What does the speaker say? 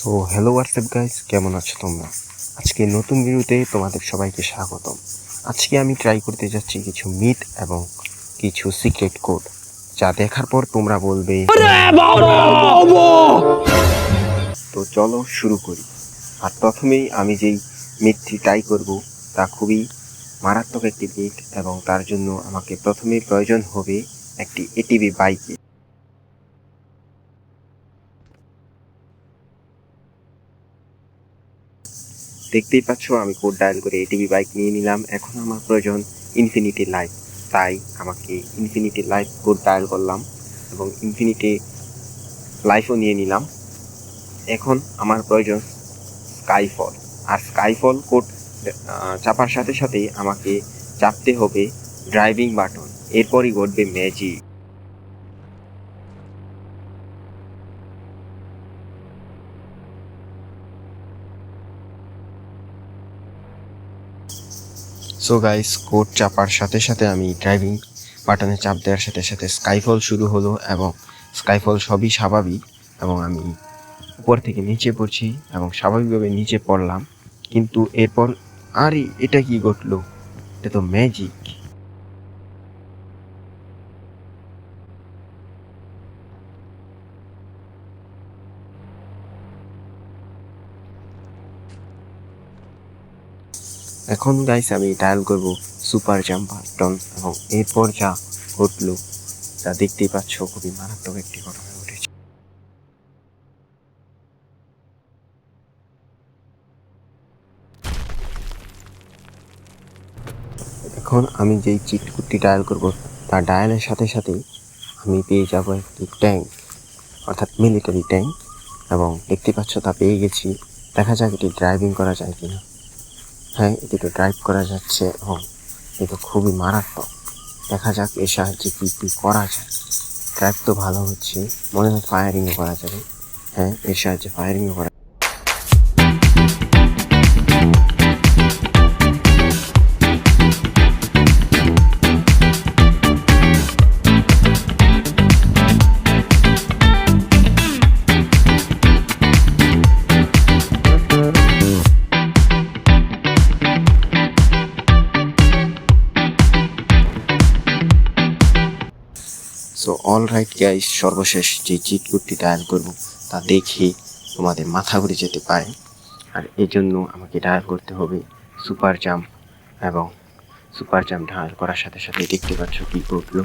তো hello WhatsApp guys, কেমন আছো তোমরা? আজকে নতুন ভিডিওতে তোমাদের সবাইকে স্বাগতম। আজকে আমি ট্রাই করতে যাচ্ছি কিছু মিথ এবং কিছু সিক্রেট কোড, যা দেখার পর তোমরা বলবে। তো চলো শুরু করি। আর প্রথমেই আমি যেই মিথটি ট্রাই করব তা খুবই মারাত্মক একটি মিথ, এবং তার জন্য আমাকে প্রথমেই প্রয়োজন হবে একটি এটিভি বাইকে। দেখতেই পাচ্ছ আমি কোড ডায়াল করে এটিভি বাইক নিয়ে নিলাম। এখন আমার প্রয়োজন ইনফিনিটি লাইফ, তাই আমাকে ইনফিনিটি লাইফ কোড ডায়াল করলাম এবং ইনফিনিটি লাইফও নিয়ে নিলাম। এখন আমার প্রয়োজন স্কাইফল, আর স্কাইফল কোড চাপার সাথে সাথেই আমাকে চাপতে হবে ড্রাইভিং বাটন, এরপরই ঘটবে ম্যাজিক। সো গাইস, কোড চাপার সাথে সাথে আমি ড্রাইভিং বাটনে চাপ দেওয়ার সাথে সাথে স্কাইফল শুরু হলো, এবং স্কাইফল সবই স্বাভাবিক, এবং আমি উপর থেকে নিচে পড়ছি এবং স্বাভাবিকভাবে নিচে পড়লাম। কিন্তু এরপর আরে এটা কি ঘটলো? এটা তো ম্যাজিক। এখন গাইস আমি ডায়াল করব সুপার জাম্প বাটন, এবং এরপর যা ঘটলো তা দেখতেই পাচ্ছ, খুবই মারাত্মক একটি ঘটনা ঘটেছে। এখন আমি যেই চিট কোডটি ডায়াল করব, তার ডায়ালের সাথে সাথেই আমি পেয়ে যাব একটি ট্যাঙ্ক, অর্থাৎ মিলিটারি ট্যাঙ্ক, এবং দেখতে পাচ্ছ তা পেয়ে গেছি। দেখা যাক এটি ড্রাইভিং করা যায় কিনা। হ্যাঁ, এটি তো ড্রাইভ করা যাচ্ছে, এবং এটা খুবই মারাত্মক। দেখা যাক এর সাহায্যে কী কী করা যায়। ড্রাইভ তো ভালো হচ্ছে, মনে হয় ফায়ারিংও করা যাবে। হ্যাঁ, এর সাহায্যে ফায়ারিংও করা। সো অল রাইট গাইস, সর্বশেষ যে চিট কোডটি ডায়াল করব তা দেখে তোমাদের মাথা ঘুরে যেতে পারে, আর এই জন্য আমাকে ডায়াল করতে হবে সুপার জাম্প, এবং সুপার জাম্প ডায়াল করার সাথে সাথে দেখতে পাচ্ছ কি ঘটলো।